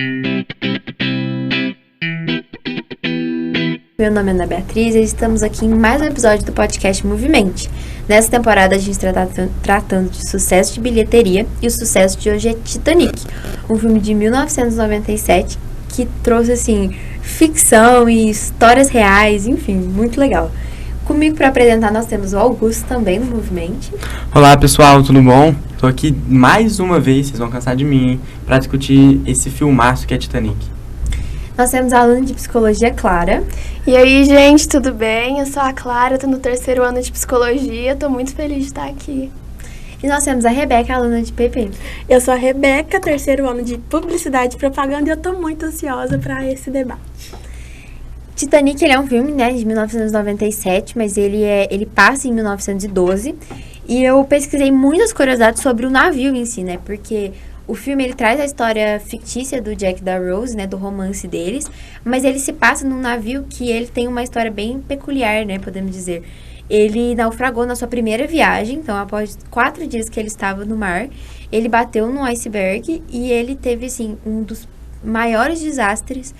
Meu nome é Ana Beatriz e estamos aqui em mais um episódio do podcast Movimente. Nessa temporada a gente está tratando de sucesso de bilheteria e o sucesso de hoje é Titanic, um filme de 1997 que trouxe, assim, ficção e histórias reais, enfim, muito legal. Comigo para apresentar nós temos o Augusto também no Movimente. Olá pessoal, tudo bom? Tô aqui mais uma vez, vocês vão cansar de mim, para discutir esse filmaço que é Titanic. Nós temos a aluna de psicologia, Clara. E aí, gente, tudo bem? Eu sou a Clara, tô no 3º ano de psicologia, tô muito feliz de estar aqui. E nós temos a Rebeca, aluna de PP. Eu sou a Rebeca, 3º ano de publicidade e propaganda, e eu tô muito ansiosa para esse debate. Titanic, ele é um filme, né, de 1997, mas ele passa em 1912. E eu pesquisei muitas curiosidades sobre o navio em si, né, porque o filme, ele traz a história fictícia do Jack e da Rose, né, do romance deles, mas ele se passa num navio que ele tem uma história bem peculiar, né, podemos dizer. Ele naufragou na sua primeira viagem, então após 4 dias que ele estava no mar, ele bateu num iceberg e ele teve, assim, um dos maiores desastres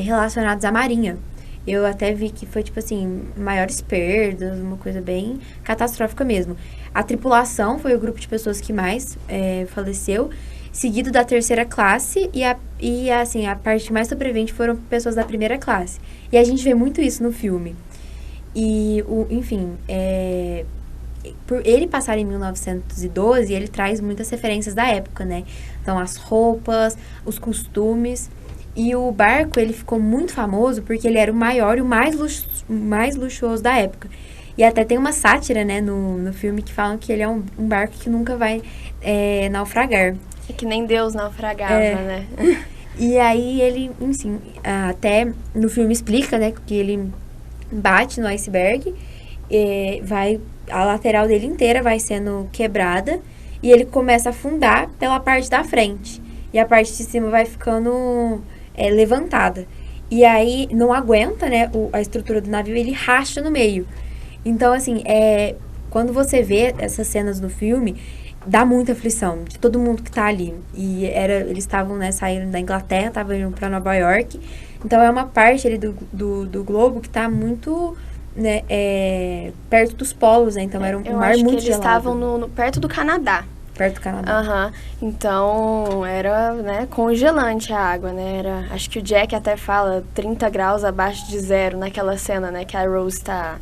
relacionados à marinha. Eu até vi que foi, tipo assim, maiores perdas, uma coisa bem catastrófica mesmo. A tripulação foi o grupo de pessoas que mais faleceu, seguido da 3ª classe e assim, a parte mais sobrevivente foram pessoas da 1ª classe. E a gente vê muito isso no filme. E, enfim, por ele passar em 1912, ele traz muitas referências da época, né? Então, as roupas, os costumes. E o barco, ele ficou muito famoso porque ele era o maior e o mais luxuoso da época. E até tem uma sátira, né, no filme que falam que ele é um barco que nunca vai naufragar. É que nem Deus naufragava, né? E aí ele, enfim, até no filme explica, né, que ele bate no iceberg, a lateral dele inteira vai sendo quebrada e ele começa a afundar pela parte da frente. E a parte de cima vai ficando levantada. E aí não aguenta, né, a estrutura do navio, ele racha no meio. Então, assim, quando você vê essas cenas no filme, dá muita aflição de todo mundo que tá ali. E eles estavam, né, saindo da Inglaterra, estavam indo pra Nova York. Então, é uma parte ali do globo que tá muito, né, perto dos polos, né? Então, era um mar muito gelado. Eu acho que eles estavam perto do Canadá. Perto do Canadá. Então, era, né, congelante a água, né? Acho que o Jack até fala 30 graus abaixo de zero naquela cena, né? Que a Rose tá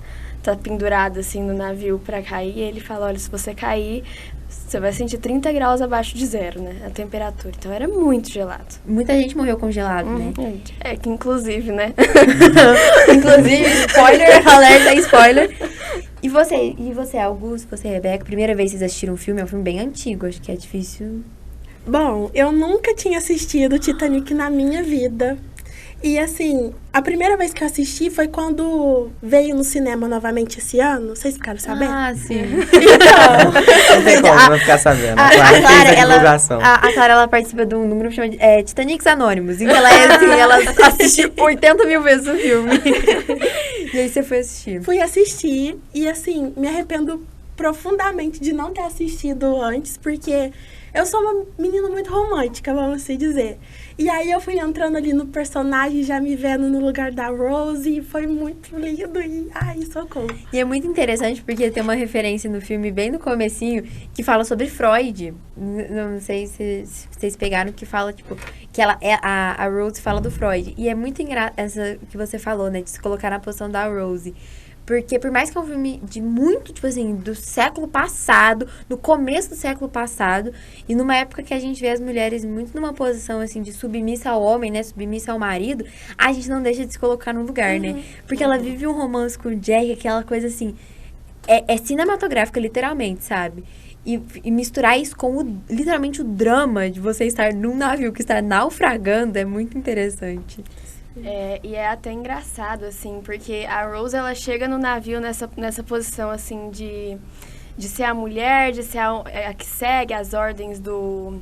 pendurada, assim, no navio pra cair. E ele fala, olha, se você cair, você vai sentir 30 graus abaixo de zero, né? A temperatura. Então, era muito gelado. Muita gente morreu congelado, né? Que inclusive, né? Inclusive, spoiler, alerta, spoiler. E você, Augusto, você, Rebeca, primeira vez que vocês assistiram um filme, é um filme bem antigo, acho que é difícil. Bom, eu nunca tinha assistido Titanic na minha vida. E, assim, a primeira vez que eu assisti foi quando veio no cinema novamente esse ano. Vocês ficaram sabendo? Ah, sim. Então... Não tem como não ficar sabendo. A Clara, ela participa de um grupo que chama de Titanics Anônimos. Então, ela assistiu 80 mil vezes o filme. E aí você foi assistir? Fui assistir e, assim, me arrependo profundamente de não ter assistido antes, porque eu sou uma menina muito romântica, vamos assim dizer. E aí eu fui entrando ali no personagem, já me vendo no lugar da Rose, e foi muito lindo, e ai, socorro. E é muito interessante porque tem uma referência no filme, bem no comecinho, que fala sobre Freud. Não sei se vocês pegaram, que fala, tipo, que a Rose fala do Freud. E é muito engraçado, essa que você falou, né, de se colocar na posição da Rose. Porque por mais que é um filme de muito, tipo assim, do século passado, no começo do século passado, e numa época que a gente vê as mulheres muito numa posição, assim, de submissa ao homem, né, submissa ao marido, a gente não deixa de se colocar no lugar, né? Porque ela vive um romance com o Jack, aquela coisa, assim, é cinematográfica, literalmente, sabe? E misturar isso com, literalmente, o drama de você estar num navio que está naufragando é muito interessante. E é até engraçado, assim, porque a Rose, ela chega no navio nessa posição, assim, de ser a mulher, de ser a que segue as ordens do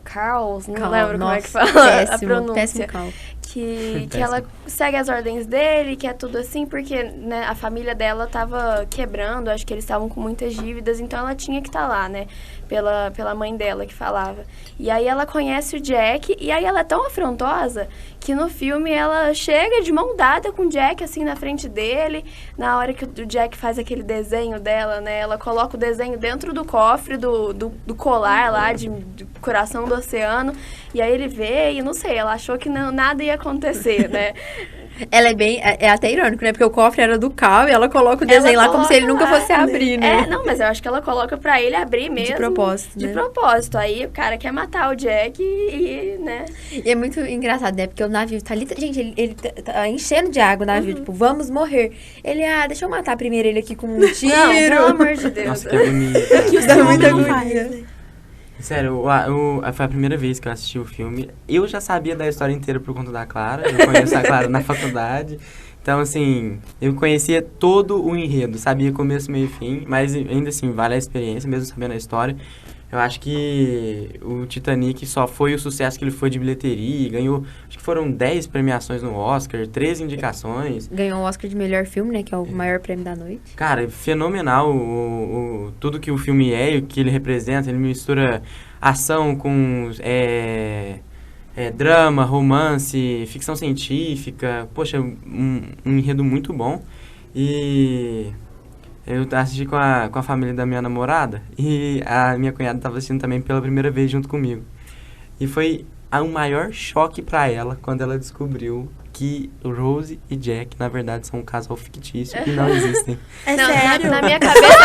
Carls, não Cal, lembro como é que fala péssimo, a pronúncia. Péssimo Cal. Que ela segue as ordens dele, que é tudo assim, porque né, a família dela tava quebrando, acho que eles estavam com muitas dívidas, então ela tinha que estar lá, né? Pela mãe dela que falava. E aí ela conhece o Jack, e aí ela é tão afrontosa que no filme ela chega de mão dada com o Jack, assim, na frente dele. Na hora que o Jack faz aquele desenho dela, né? Ela coloca o desenho dentro do cofre do colar lá, de coração do oceano. E aí ele vê e, não sei, ela achou que nada ia acontecer, né? Ela é até irônico, né? Porque o cofre era do Cal e ela coloca o desenho lá como se ele nunca fosse abrir, né? Não, mas eu acho que ela coloca pra ele abrir mesmo. De propósito, De né? propósito. Aí o cara quer matar o Jack e né? E é muito engraçado, né? Porque o navio tá gente, ele tá enchendo de água o navio, tipo, vamos morrer. Ele, deixa eu matar primeiro ele aqui com um tiro. Não, pelo amor de Deus. Nossa, que agonia. Que o Dá seu muita não agonia. faz, né? Sério, foi a primeira vez que eu assisti o filme. Eu já sabia da história inteira por conta da Clara. Eu conheço a Clara na faculdade. Então, assim, eu conhecia todo o enredo. Sabia começo, meio e fim. Mas, ainda assim, vale a experiência, mesmo sabendo a história. Eu acho que o Titanic só foi o sucesso que ele foi de bilheteria. Ganhou, acho que foram 10 premiações no Oscar, 13 indicações. Ganhou o Oscar de melhor filme, né? Que é o maior prêmio da noite. Cara, fenomenal tudo que o filme é e o que ele representa. Ele mistura ação com drama, romance, ficção científica. Poxa, um enredo muito bom. E eu assisti com a família da minha namorada e a minha cunhada estava assistindo também pela primeira vez junto comigo. E foi o maior choque para ela quando ela descobriu que Rose e Jack, na verdade, são um casal fictício e não existem. É Não, sério? na minha cabeça.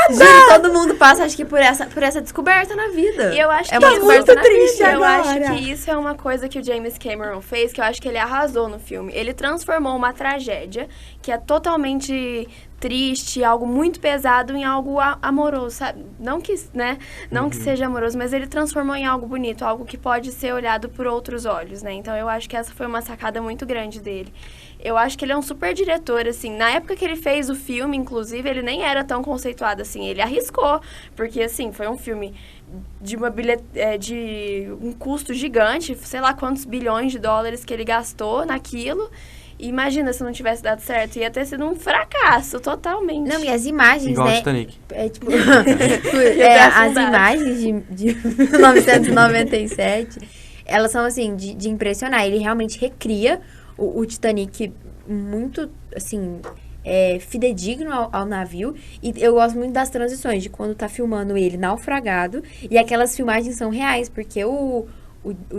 Gente, todo mundo passa, acho que por essa descoberta na vida. E eu acho É que uma isso- descoberta na triste vida. Eu agora. acho que isso é uma coisa que o James Cameron fez, que eu acho que ele arrasou no filme. Ele transformou uma tragédia, que é totalmente triste, algo muito pesado, em algo amoroso, sabe? Não que, né? Não que seja amoroso, mas ele transformou em algo bonito, algo que pode ser olhado por outros olhos, né? Então eu acho que essa foi uma sacada muito grande dele. Eu acho que ele é um super diretor, assim. Na época que ele fez o filme, inclusive, ele nem era tão conceituado, assim. Ele arriscou, porque, assim, foi um filme de de um custo gigante, sei lá quantos bilhões de dólares que ele gastou naquilo. E imagina se não tivesse dado certo, ia ter sido um fracasso, totalmente. Não, e as imagens, Igual o né? Titanic. É tipo, ter as afundado. imagens de 1997, elas são assim, de impressionar. Ele realmente recria o Titanic muito, assim, fidedigno ao navio. E eu gosto muito das transições, de quando tá filmando ele naufragado. E aquelas filmagens são reais, porque o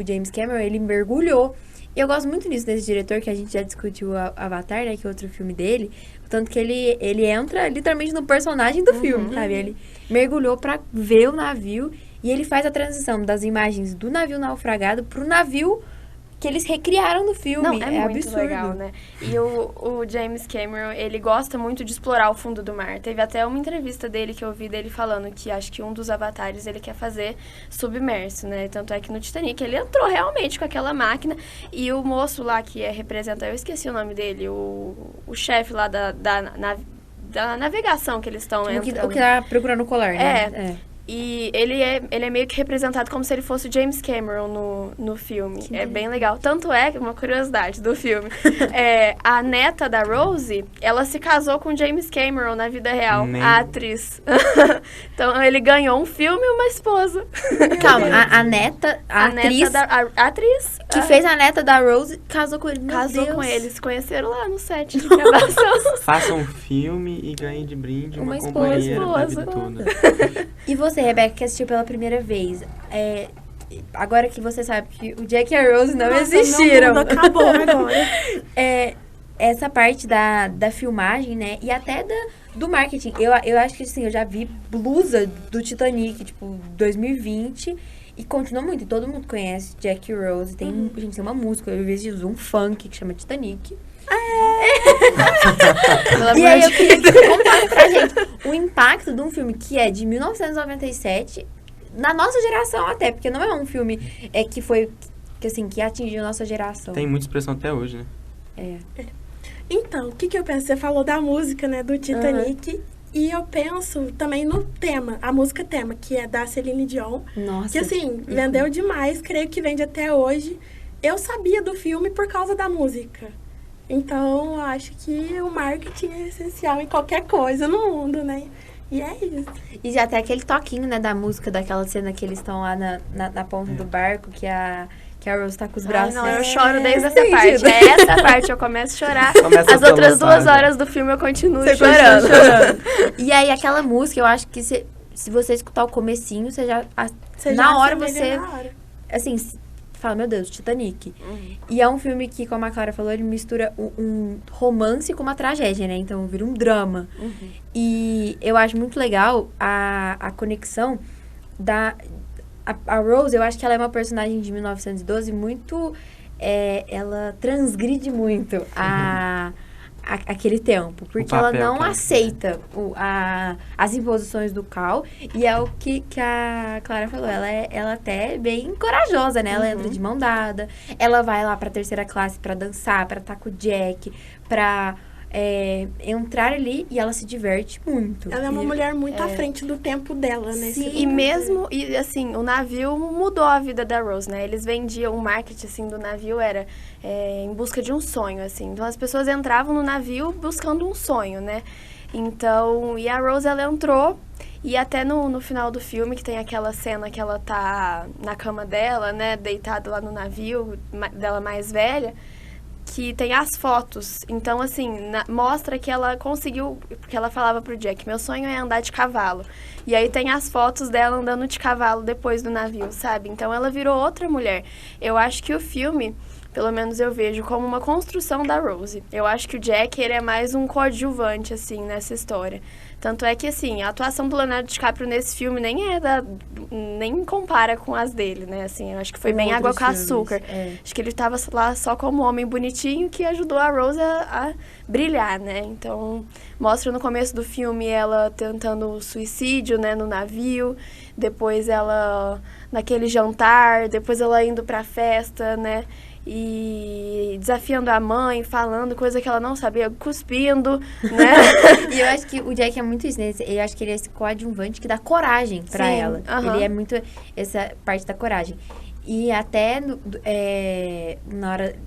James Cameron, ele mergulhou. E eu gosto muito disso desse diretor, que a gente já discutiu o Avatar, né, que é outro filme dele. Tanto que ele entra literalmente no personagem do filme, sabe? Ele mergulhou pra ver o navio e ele faz a transição das imagens do navio naufragado pro navio que eles recriaram no filme. Não, é muito absurdo. legal, né? E o James Cameron, ele gosta muito de explorar o fundo do mar. Teve até uma entrevista dele que eu vi dele falando que acho que um dos avatares ele quer fazer submerso, né? Tanto é que no Titanic ele entrou realmente com aquela máquina e o moço lá que representa, eu esqueci o nome dele, o chefe lá da navegação que eles estão O entrando. que tá procurando o colar, né? É. E ele é meio que representado como se ele fosse o James Cameron no filme. É bem legal. Tanto é, uma curiosidade do filme, a neta da Rose, ela se casou com o James Cameron na vida real, a atriz. Então ele ganhou um filme e uma esposa. Calma, a neta, a atriz a atriz que fez a neta da Rose casou com ele. Meu casou Deus. com ele, se conheceram lá no set de gravação. Faça um filme e ganhe de brinde uma Uma companheira pra esposa. vida toda. E você, Rebeca, que assistiu pela primeira vez, agora que você sabe que o Jack e a Rose não Nossa, existiram. meu mundo acabou agora. Essa parte da filmagem, né? E até do marketing. Eu acho que, assim, eu já vi blusa do Titanic, tipo, 2020. E continua muito. E todo mundo conhece Jack e Rose. Gente, tem uma música, eu vi um funk que chama Titanic. E aí eu queria que você contasse pra gente o impacto de um filme que é de 1997, na nossa geração até, porque não é um filme que atingiu a nossa geração. Tem muita expressão até hoje, né? Então, o que eu penso? Você falou da música, né, do Titanic. E eu penso também no tema, a música tema, que é da Celine Dion. Nossa. Que, assim, vendeu demais, creio que vende até hoje. Eu sabia do filme por causa da música. Então, eu acho que o marketing é essencial em qualquer coisa no mundo, né? E é isso. E já até aquele toquinho, né, da música, daquela cena que eles estão lá na ponta do barco, que a Rose tá com os braços. Não, eu choro desde essa parte. É essa parte, eu começo a chorar. As outras 2 horas do filme eu continuo chorando. E aí, aquela música, eu acho que se você escutar o comecinho, você já Na hora. Assim, fala, meu Deus, Titanic. E é um filme que, como a Clara falou, ele mistura um romance com uma tragédia, né? Então, vira um drama. E eu acho muito legal a conexão a Rose, eu acho que ela é uma personagem de 1912 muito... ela transgride muito aquele tempo. Porque ela não aceita as imposições do Cal. E é o que a Clara falou. Ela até é bem corajosa, né? Ela entra de mão dada. Ela vai lá pra 3ª classe pra dançar, pra estar com o Jack, pra... entrar ali e ela se diverte muito. Ela é uma mulher muito à frente do tempo dela, né? Sim. E assim, o navio mudou a vida da Rose, né? Eles vendiam, o marketing, assim, do navio era em busca de um sonho, assim. Então, as pessoas entravam no navio buscando um sonho, né? Então, e a Rose, ela entrou, e até no final do filme, que tem aquela cena que ela tá na cama dela, né? Deitada lá no navio, dela mais velha, que tem as fotos. Então, assim, mostra que ela conseguiu... Porque ela falava pro Jack, meu sonho é andar de cavalo. E aí tem as fotos dela andando de cavalo depois do navio, sabe? Então, ela virou outra mulher. Eu acho que o filme, pelo menos eu vejo, como uma construção da Rose. Eu acho que o Jack, ele é mais um coadjuvante, assim, nessa história. Tanto é que, assim, a atuação do Leonardo DiCaprio nesse filme nem compara com as dele, né? Assim, eu acho que foi bem água com açúcar. Acho que ele tava lá só como homem bonitinho que ajudou a Rose a brilhar, né? Então, mostra no começo do filme ela tentando suicídio, né, no navio. Depois ela naquele jantar, depois ela indo pra festa, né? E desafiando a mãe, falando coisa que ela não sabia, cuspindo, né? E eu acho que o Jack é muito isso, né? Eu acho que ele é esse coadjuvante que dá coragem pra ela. Ele é muito essa parte da coragem. E até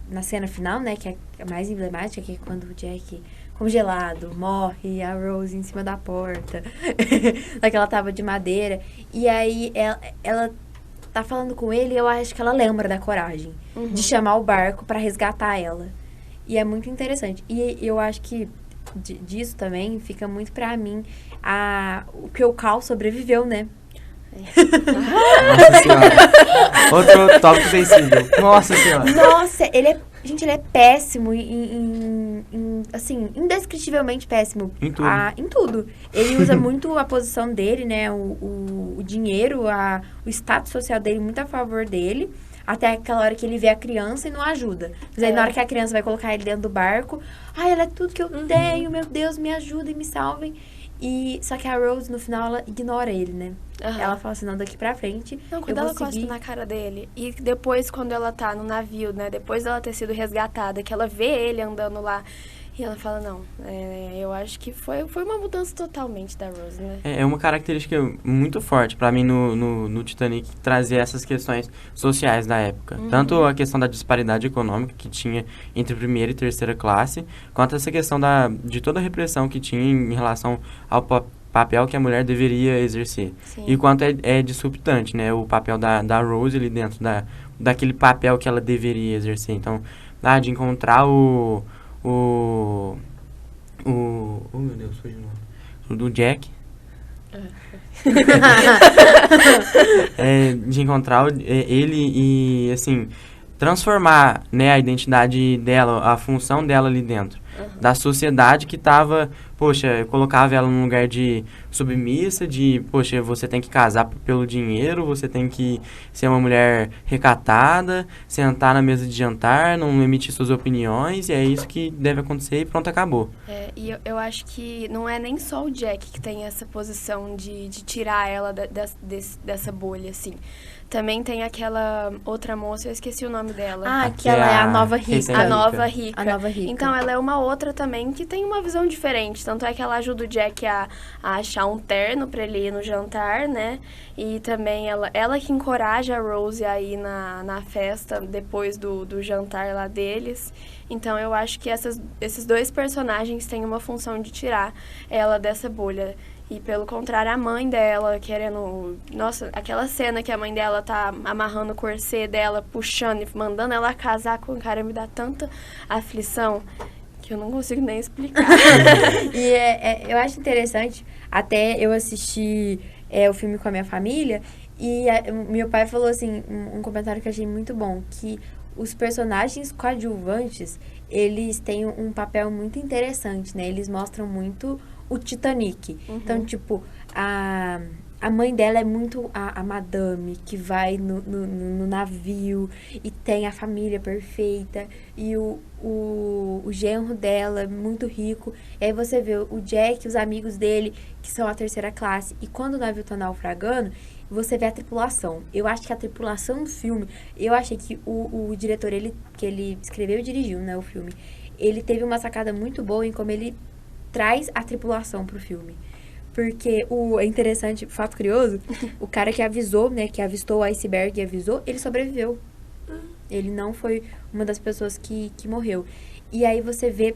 na cena final, né? Que é a mais emblemática, que é quando o Jack, congelado, morre, a Rose em cima da porta, daquela tábua de madeira. E aí ela tá falando com ele, eu acho que ela lembra da coragem de chamar o barco pra resgatar ela. E é muito interessante. E eu acho que disso também fica muito pra mim o que o Cal sobreviveu, né? Nossa senhora. Outro tópico sensível. Nossa senhora. Nossa, ele é péssimo assim, indescritivelmente péssimo. Em tudo. Em tudo. Ele usa muito a posição dele, né? O dinheiro, o status social dele muito a favor dele. Até aquela hora que ele vê a criança e não ajuda. Mas aí na hora que a criança vai colocar ele dentro do barco, ela é tudo que eu tenho, meu Deus, me ajudem, me salvem. Só que a Rose, no final, ela ignora ele, né? Ela fala assim, não, daqui pra frente. Não, quando ela cospe na cara dele. E depois, quando ela tá no navio, né? Depois dela ter sido resgatada, que ela vê ele andando lá. E ela fala, não, eu acho que foi uma mudança totalmente da Rose, né? É uma característica muito forte pra mim no Titanic, trazer essas questões sociais da época. Tanto a questão da disparidade econômica que tinha entre 1ª e 3ª classe, quanto essa questão de toda a repressão que tinha em relação ao papel que a mulher deveria exercer. Sim. E quanto é disruptante, né? O papel da Rose ali dentro daquele papel que ela deveria exercer. Então, de encontrar oh, meu Deus, foi de novo. O do Jack. De encontrar ele e, assim, transformar, né, a identidade dela, a função dela ali dentro. Da sociedade que tava, poxa, colocava ela num lugar de submissa, poxa, você tem que casar pelo dinheiro, você tem que ser uma mulher recatada, sentar na mesa de jantar, não emitir suas opiniões, e é isso que deve acontecer e pronto, acabou. E eu acho que não é nem só o Jack que tem essa posição de tirar ela dessa bolha, assim. Também tem aquela outra moça, eu esqueci o nome dela. Que ela é a nova rica. A nova rica. A nova rica. Então, ela é uma outra também que tem uma visão diferente Tanto é que ela ajuda o Jack a achar um terno pra ele ir no jantar, né? E também ela que encoraja a Rose a ir na festa depois do jantar lá deles. Então eu acho que esses dois personagens têm uma função de tirar ela dessa bolha. E pelo contrário, a mãe dela querendo... Nossa, aquela cena que a mãe dela tá amarrando o corset dela, puxando e mandando ela casar com o cara, me dá tanta aflição que eu não consigo nem explicar. E eu acho interessante, até eu assisti o filme com a minha família, e meu pai falou assim, um comentário que eu achei muito bom, que os personagens coadjuvantes, eles têm um papel muito interessante, né? Eles mostram muito o Titanic. Então, tipo, a mãe dela é muito a madame que vai no navio e tem a família perfeita. E o genro dela é muito rico. E aí você vê o Jack, os amigos dele, que são a terceira classe. E quando o navio tá naufragando, você vê a tripulação. Eu acho que a tripulação do filme... Eu achei que o diretor, que ele escreveu e dirigiu, né, o filme, ele teve uma sacada muito boa em como ele traz a tripulação pro filme. Porque é interessante, fato curioso, o cara que avisou, né, que avistou o iceberg e avisou, ele sobreviveu. Ele não foi uma das pessoas que morreu. E aí você vê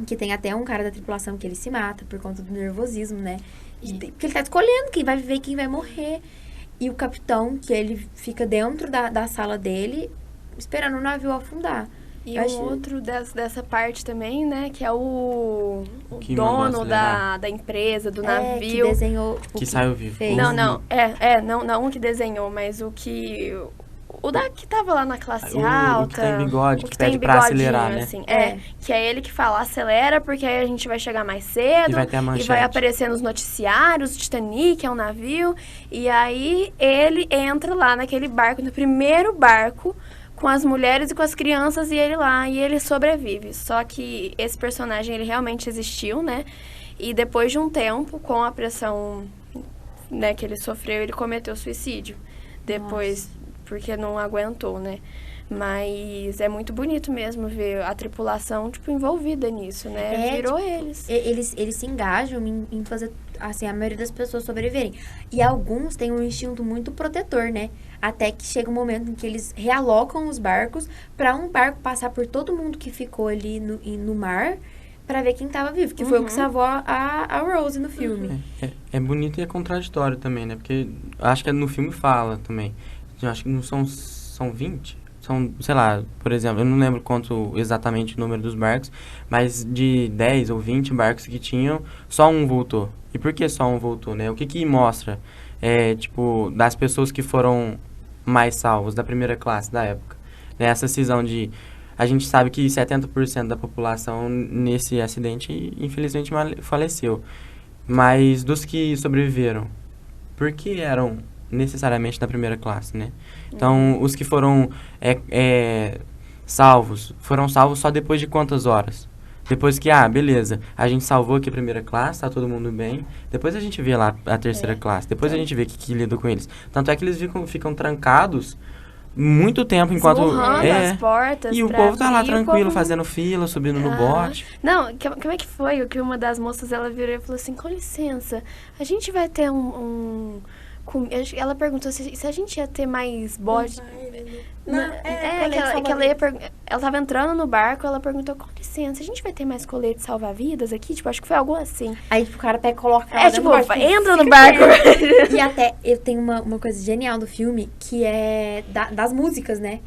que tem até um cara da tripulação que ele se mata por conta do nervosismo, né? Porque ele tá escolhendo quem vai viver e quem vai morrer. E o capitão, que ele fica dentro da sala dele, esperando o navio afundar. E outro dessa parte também, né, que é o que dono da empresa, do navio. Que desenhou, tipo, que saiu vivo. Fez. Não um que desenhou, mas que tava lá na classe alta. O que tem bigode, o que tem pede pra acelerar, né? Assim, que é ele que fala, acelera, porque aí a gente vai chegar mais cedo. E vai ter a manchete. E vai aparecer nos noticiários, Titanic é um navio. E aí ele entra lá naquele barco, no primeiro barco, com as mulheres e com as crianças, e ele lá, e ele sobrevive. Só que esse personagem, ele realmente existiu, né? E depois de um tempo, com a pressão, né, que ele sofreu, ele cometeu suicídio. Depois, porque não aguentou, né? Mas é muito bonito mesmo ver a tripulação, tipo, envolvida nisso, né? Virou eles. Eles se engajam em fazer, assim, a maioria das pessoas sobreviverem. E alguns têm um instinto muito protetor, né? Até que chega um momento em que eles realocam os barcos para um barco passar por todo mundo que ficou ali no mar para ver quem tava vivo. Que foi o que salvou a Rose no filme. É bonito e é contraditório também, né? Porque acho que no filme fala também. Eu acho que não são 20? São, sei lá, por exemplo, eu não lembro quanto exatamente o número dos barcos, mas de 10 ou 20 barcos que tinham, só um voltou. E por que só um voltou, né? O que mostra, tipo, das pessoas que foram mais salvos, da primeira classe da época? Nessa cisão de... A gente sabe que 70% da população nesse acidente, infelizmente, faleceu. Mas dos que sobreviveram, por que eram necessariamente da primeira classe, né? Então, os que foram salvos, foram salvos só depois de quantas horas? Depois que, beleza, a gente salvou aqui a primeira classe, tá todo mundo bem. Depois a gente vê lá a terceira classe. Depois a gente vê que lida com eles. Tanto é que eles ficam trancados muito tempo enquanto... as portas. E o povo tá lá tranquilo, fazendo fila, subindo no bote. Não, como é que foi? O que uma das moças, ela virou e falou assim, com licença, a gente vai ter ela perguntou se a gente ia ter mais bote. Ela tava entrando no barco, ela perguntou, com licença, a gente vai ter mais colete salva-vidas aqui? Tipo, acho que foi algo assim. Aí, tipo, o cara pega e coloca ela tipo, entra no barco. E até, eu tenho uma coisa genial do filme, que é das músicas, né?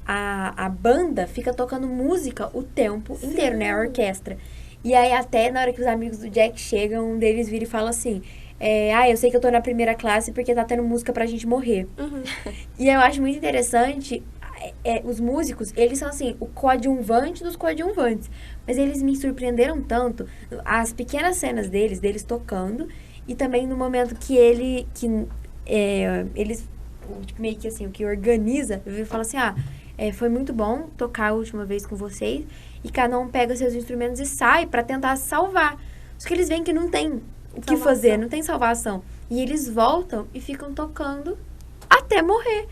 A banda fica tocando música o tempo inteiro, né? A orquestra. E aí, até na hora que os amigos do Jack chegam, um deles vira e fala assim... eu sei que eu tô na primeira classe porque tá tendo música pra gente morrer. E eu acho muito interessante, os músicos, eles são assim, o coadjuvante dos coadjuvantes. Mas eles me surpreenderam tanto, as pequenas cenas deles tocando, e também no momento que eles, tipo, meio que assim, o que organiza, ele fala assim, foi muito bom tocar a última vez com vocês, e cada um pega seus instrumentos e sai pra tentar se salvar. Só que eles veem que não tem o que fazer, não tem salvação. E eles voltam e ficam tocando a até morrer.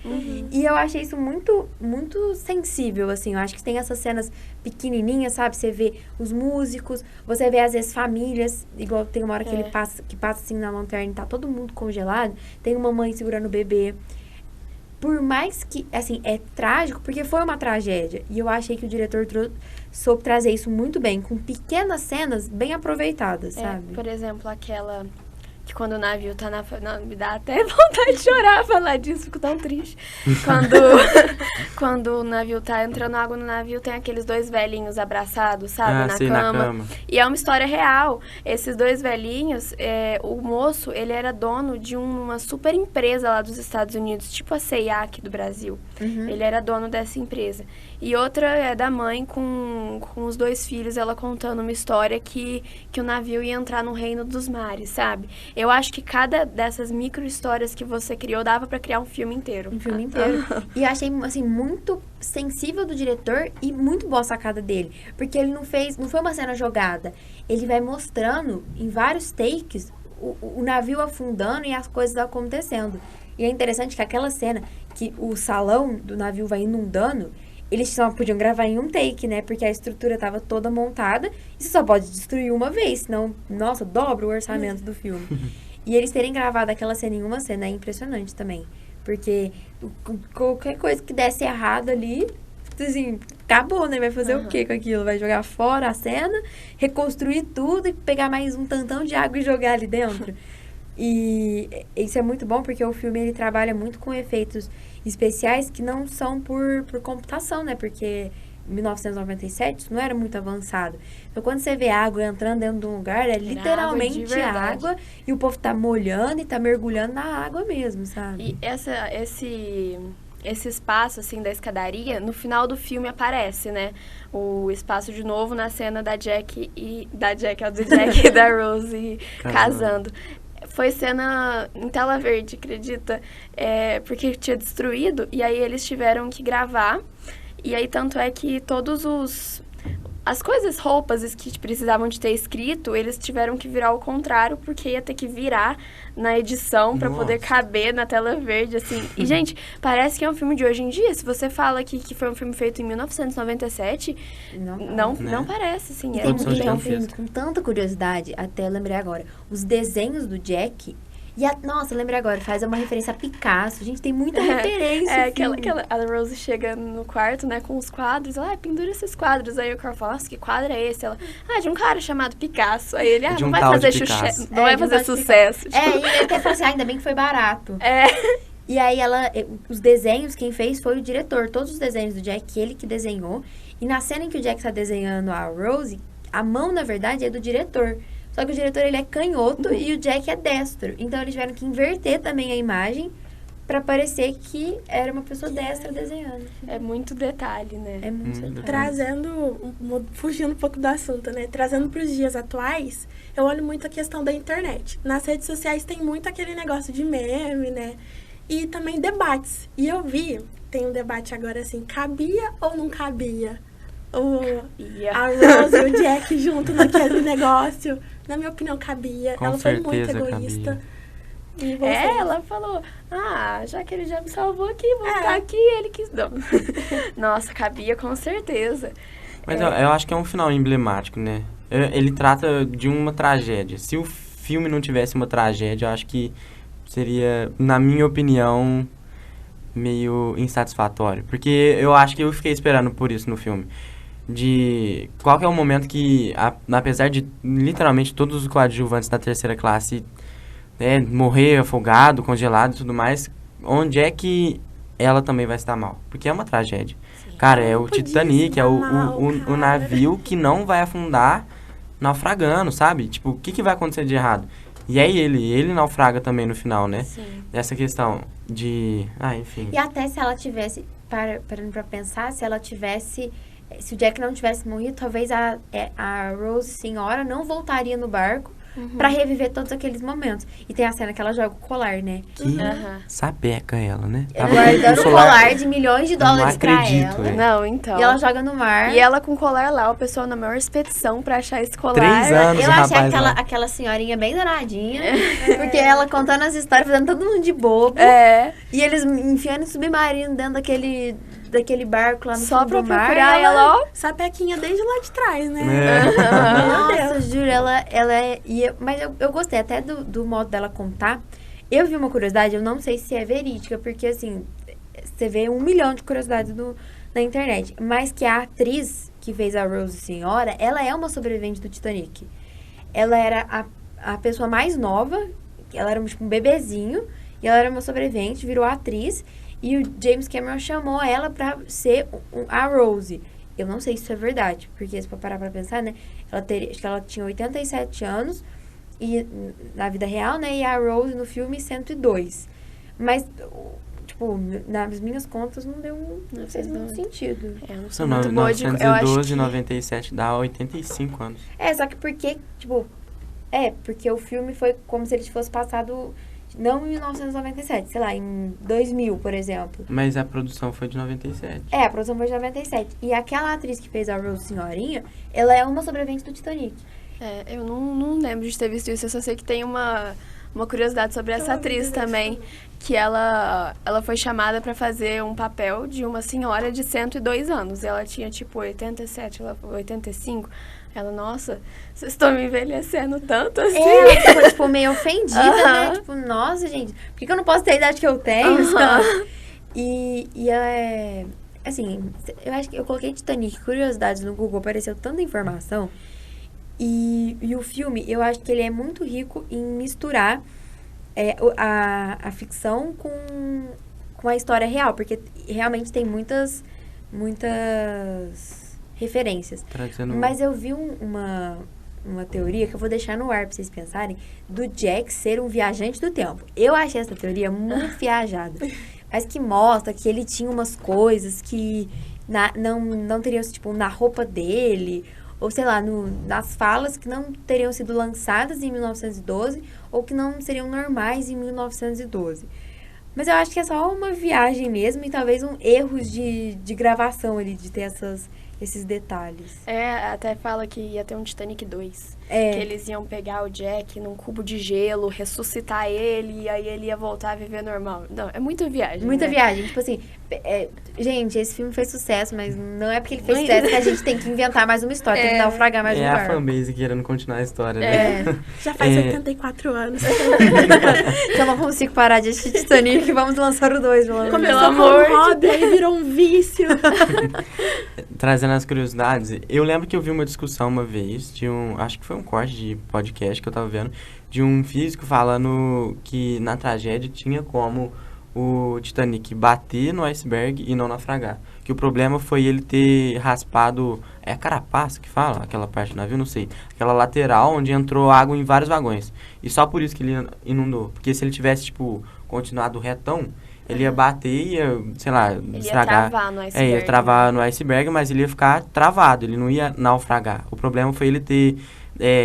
E eu achei isso muito, muito sensível, assim. Eu acho que tem essas cenas pequenininhas, sabe? Você vê os músicos, você vê, às vezes, famílias. Igual tem uma hora que ele passa assim, na lanterna e tá todo mundo congelado. Tem uma mãe segurando o bebê. Por mais que, assim, é trágico, porque foi uma tragédia. E eu achei que o diretor soube trazer isso muito bem, com pequenas cenas bem aproveitadas, sabe? Por exemplo, aquela que quando o navio tá Não, me dá até vontade de chorar falar disso, fico tão triste. Quando o navio tá entrando água no navio, tem aqueles dois velhinhos abraçados, sabe, na cama. E é uma história real. Esses dois velhinhos, o moço, ele era dono de uma super empresa lá dos Estados Unidos, tipo a C&A aqui do Brasil. Ele era dono dessa empresa. E outra é da mãe com os dois filhos, ela contando uma história que o navio ia entrar no reino dos mares, sabe? Eu acho que cada dessas micro-histórias que você criou dava pra criar um filme inteiro. Um filme inteiro. E eu achei, assim, muito sensível do diretor e muito boa a sacada dele. Porque ele não foi uma cena jogada. Ele vai mostrando, em vários takes, o navio afundando e as coisas acontecendo. E é interessante que aquela cena que o salão do navio vai inundando, eles só podiam gravar em um take, né? Porque a estrutura estava toda montada e você só pode destruir uma vez, senão, nossa, dobra o orçamento do filme. E eles terem gravado aquela cena em uma cena é impressionante também. Porque qualquer coisa que desse errado ali, assim, acabou, né? Vai fazer o quê com aquilo? Vai jogar fora a cena, reconstruir tudo e pegar mais um tantão de água e jogar ali dentro. E isso é muito bom porque o filme ele trabalha muito com efeitos especiais que não são por computação, né? Porque em 1997 isso não era muito avançado. Então, quando você vê água entrando dentro de um lugar, é literalmente água e o povo tá molhando e tá mergulhando na água mesmo, sabe? E esse espaço, assim, da escadaria, no final do filme aparece, né? O espaço de novo na cena do Jack e da Rose casando. Foi cena em tela verde, acredita? Porque tinha destruído, e aí eles tiveram que gravar. E aí, tanto é que as coisas, roupas que precisavam de ter escrito, eles tiveram que virar ao contrário, porque ia ter que virar na edição pra poder caber na tela verde, assim. E, gente, parece que é um filme de hoje em dia. Se você fala que foi um filme feito em 1997, não parece, assim. Tem um filme com tanta curiosidade, até eu lembrei agora. Os desenhos do Jack... Nossa, lembrei agora, faz uma referência a Picasso. Gente, tem muita referência. A Rose chega no quarto, né, com os quadros. Ela, pendura esses quadros. Aí o Carl fala, nossa, que quadro é esse? Ela, de um cara chamado Picasso. Aí ele, não vai fazer sucesso. Não vai fazer sucesso. E ele até falou assim, ainda bem que foi barato. E aí os desenhos, quem fez foi o diretor. Todos os desenhos do Jack, ele que desenhou. E na cena em que o Jack tá desenhando a Rose, a mão, na verdade, é do diretor. Só que o diretor, ele é canhoto e o Jack é destro. Então, eles tiveram que inverter também a imagem pra parecer que era uma pessoa destra desenhando. É muito detalhe, né? É muito detalhe. Fugindo um pouco do assunto, né? Trazendo pros dias atuais, eu olho muito a questão da internet. Nas redes sociais tem muito aquele negócio de meme, né? E também debates. E eu vi, tem um debate agora assim, cabia ou não cabia? A Rose e o Jack junto naquele negócio. Na minha opinião, cabia. Ela foi muito egoísta. Cabia. E ela falou, já que ele já me salvou aqui, vou ficar aqui, ele quis não. Nossa, cabia com certeza. Mas eu acho que é um final emblemático, né? Ele trata de uma tragédia. Se o filme não tivesse uma tragédia, eu acho que seria, na minha opinião, meio insatisfatório. Porque eu acho que eu fiquei esperando por isso no filme. De qual que é o momento que, apesar de literalmente todos os coadjuvantes da terceira classe morrer afogado, congelado e tudo mais, onde é que ela também vai estar mal? Porque é uma tragédia. Sim. Cara, é o Titanic, é o navio que não vai afundar naufragando, sabe? Tipo, o que vai acontecer de errado? E aí ele naufraga também no final, né? Sim. Essa questão de... enfim. E até se ela tivesse, parando pra pensar, se o Jack não tivesse morrido, talvez a Rose senhora não voltaria no barco pra reviver todos aqueles momentos. E tem a cena que ela joga o colar, né? Que sapeca ela, né? Tava Guardando o com colar de milhões de dólares não pra acredito, ela. velho. Não, então. E ela joga no mar. E ela com o colar lá, o pessoal na maior expedição pra achar esse colar. 3 anos, Eu o achei rapaz lá. aquela senhorinha bem danadinha. Porque ela contando as histórias, fazendo todo mundo de bobo. É, E eles enfiando o submarino dentro daquele barco lá no só fundo pra do mar. procurar ela, ó. Sapequinha desde lá de trás, né? Nossa, juro, ela é... Mas eu gostei até do modo dela contar. Eu vi uma curiosidade, eu não sei se é verídica, porque assim, você vê 1 milhão de curiosidades na internet. Mas que a atriz que fez a Rose Senhora, ela é uma sobrevivente do Titanic. Ela era a pessoa mais nova, ela era tipo um bebezinho, e ela era uma sobrevivente, virou atriz, e o James Cameron chamou ela pra ser a Rose. Eu não sei se isso é verdade, porque se for parar pra pensar, né, acho que ela tinha 87 anos, e na vida real, né, e a Rose no filme 102. Mas, tipo, nas minhas contas não fez muito sentido. É, não São sou muito boa de... Eu acho 912 que... 97 dá 85 anos. Só que porque, tipo... porque o filme foi como se ele fosse passado... Não em 1997, sei lá, em 2000, por exemplo. Mas a produção foi de 97. A produção foi de 97. E aquela atriz que fez a Rose Senhorinha, ela é uma sobrevivente do Titanic. Eu não lembro de ter visto isso, eu só sei que tem uma curiosidade sobre essa atriz também, que ela foi chamada pra fazer um papel de uma senhora de 102 anos. Ela tinha, tipo, 87, 85. Ela, nossa, vocês estão me envelhecendo tanto assim. Ela ficou, tipo, meio ofendida, né? Tipo, nossa, gente, por que eu não posso ter a idade que eu tenho? E assim, eu acho que eu coloquei Titanic, curiosidades no Google, apareceu tanta informação. E o filme, eu acho que ele é muito rico em misturar a ficção com a história real, porque realmente tem muitas referências. Mas eu vi uma teoria que eu vou deixar no ar pra vocês pensarem, do Jack ser um viajante do tempo. Eu achei essa teoria muito viajada. Mas que mostra que ele tinha umas coisas que não teriam, tipo, na roupa dele, ou sei lá, nas falas que não teriam sido lançadas em 1912, ou que não seriam normais em 1912. Mas eu acho que é só uma viagem mesmo e talvez erros de gravação ali, de ter esses detalhes. Até fala que ia ter um Titanic 2. Que eles iam pegar o Jack num cubo de gelo, ressuscitar ele, e aí ele ia voltar a viver normal. Não, é muita viagem. Muita viagem. Tipo assim, gente, esse filme fez sucesso, mas não é porque ele fez sucesso que a gente tem que inventar mais uma história, tem que naufragar mais um barco. barco. É a fanbase querendo continuar a história, né? Já faz 84 anos. Então não consigo parar de assistir Titanic, vamos lançar o 2, pelo amor. Começou com um hobby, aí virou um vício. Trazendo as curiosidades, eu lembro que eu vi uma discussão uma vez acho que foi um corte de podcast que eu tava vendo, de um físico falando que na tragédia tinha como o Titanic bater no iceberg e não naufragar. Que o problema foi ele ter raspado, a carapaça que fala, aquela parte do navio, não sei, aquela lateral onde entrou água em vários vagões. E só por isso que ele inundou. Porque se ele tivesse, tipo, continuado retão, ele ia bater e ia, sei lá, estragar. Ia travar no iceberg. Ia travar no iceberg, mas ele ia ficar travado, ele não ia naufragar. O problema foi ele ter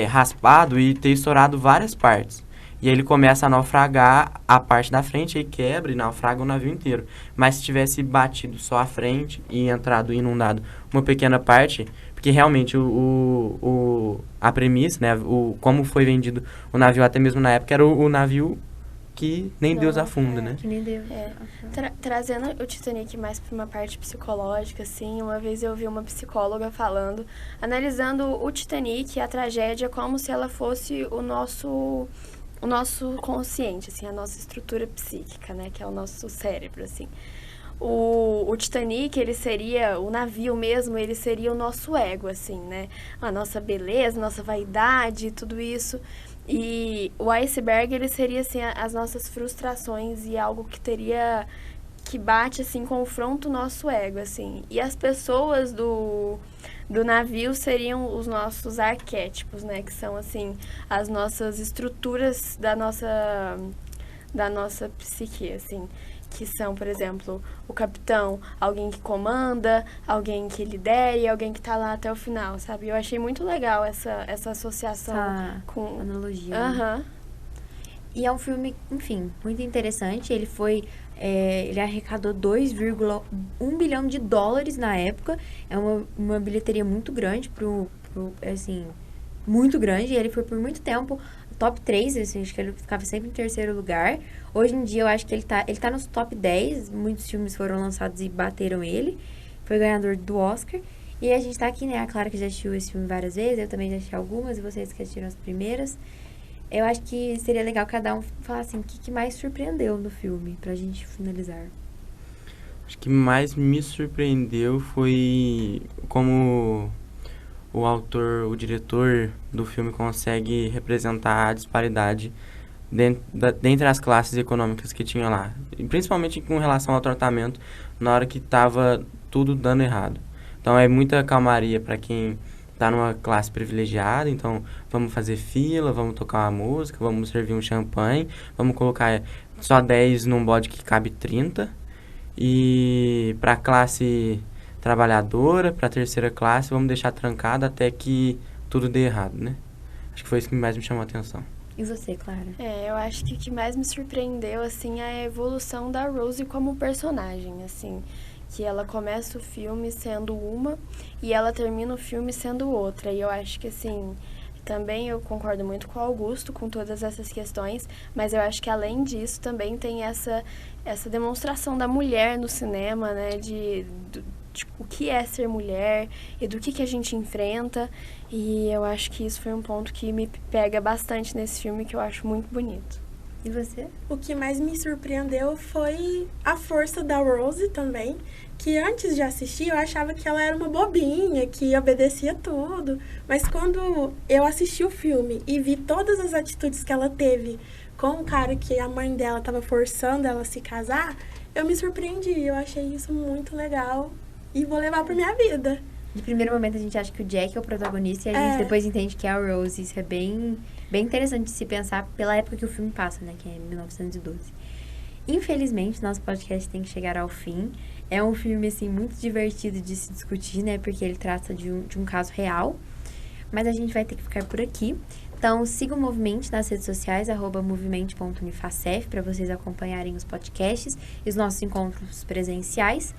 raspado e ter estourado várias partes. E aí ele começa a naufragar a parte da frente, aí quebra e naufraga o navio inteiro. Mas se tivesse batido só a frente e entrado inundado uma pequena parte, porque realmente a premissa, né, como foi vendido o navio até mesmo na época, era o navio que nem Deus afunda, né? Que nem Deus. Trazendo o Titanic mais para uma parte psicológica, assim, uma vez eu vi uma psicóloga falando, analisando o Titanic e a tragédia como se ela fosse o nosso consciente, assim, a nossa estrutura psíquica, né, que é o nosso cérebro, assim. O Titanic, ele seria, o navio mesmo, ele seria o nosso ego, assim, né, a nossa beleza, nossa vaidade, tudo isso. E o iceberg, ele seria, assim, as nossas frustrações e algo que bate, assim, confronta o nosso ego, assim. E as pessoas do navio seriam os nossos arquétipos, né? Que são, assim, as nossas estruturas da nossa psique, assim. que são, por exemplo, o capitão, alguém que comanda, alguém que lidera e alguém que tá lá até o final, sabe? Eu achei muito legal essa associação Essa com... analogia. Né? Aham. E é um filme, enfim, muito interessante. Ele foi... ele arrecadou 2,1 bilhão de dólares na época. É uma bilheteria muito grande assim, muito grande. E ele foi por muito tempo top 3, assim, acho que ele ficava sempre em terceiro lugar. Hoje em dia, eu acho que ele tá nos top 10. Muitos filmes foram lançados e bateram ele. Foi ganhador do Oscar. E a gente tá aqui, né? A Clara que já assistiu esse filme várias vezes. Eu também já assisti algumas. E vocês que assistiram as primeiras. Eu acho que seria legal cada um falar assim, o que mais surpreendeu no filme, pra gente finalizar. Acho que mais me surpreendeu foi como o autor, o diretor do filme consegue representar a disparidade dentre as classes econômicas que tinha lá. E principalmente com relação ao tratamento na hora que estava tudo dando errado. Então é muita calmaria para quem tá numa classe privilegiada, então vamos fazer fila, vamos tocar uma música, vamos servir um champanhe, vamos colocar só 10 num bode que cabe 30. E para a classe trabalhadora, para a terceira classe, vamos deixar trancada até que tudo dê errado, né? Acho que foi isso que mais me chamou a atenção. E você, Clara? Eu acho que o que mais me surpreendeu, assim, é a evolução da Rose como personagem, assim, que ela começa o filme sendo uma e ela termina o filme sendo outra. E eu acho que, assim, também eu concordo muito com o Augusto, com todas essas questões, mas eu acho que, além disso, também tem essa demonstração da mulher no cinema, né, de o que é ser mulher e do que a gente enfrenta. E eu acho que isso foi um ponto que me pega bastante nesse filme, que eu acho muito bonito. E você? O que mais me surpreendeu foi a força da Rose também, que antes de assistir eu achava que ela era uma bobinha, que obedecia tudo. Mas quando eu assisti o filme e vi todas as atitudes que ela teve com o cara que a mãe dela estava forçando ela a se casar, eu me surpreendi. Eu achei isso muito legal e vou levar pra minha vida. De primeiro momento a gente acha que o Jack é o protagonista e a gente depois entende que é a Rose. Isso é bem interessante de se pensar pela época que o filme passa, né? Que é 1912. Infelizmente, nosso podcast tem que chegar ao fim. É um filme, assim, muito divertido de se discutir, né? Porque ele trata de um caso real. Mas a gente vai ter que ficar por aqui. Então, siga o Movimente nas redes sociais, @movimente.unifacef, para vocês acompanharem os podcasts e os nossos encontros presenciais.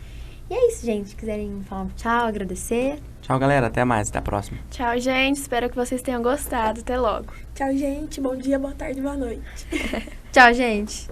E é isso, gente. Se quiserem falar um tchau, agradecer. Tchau, galera. Até mais. Até a próxima. Tchau, gente. Espero que vocês tenham gostado. Até logo. Tchau, gente. Bom dia, boa tarde, boa noite. Tchau, gente.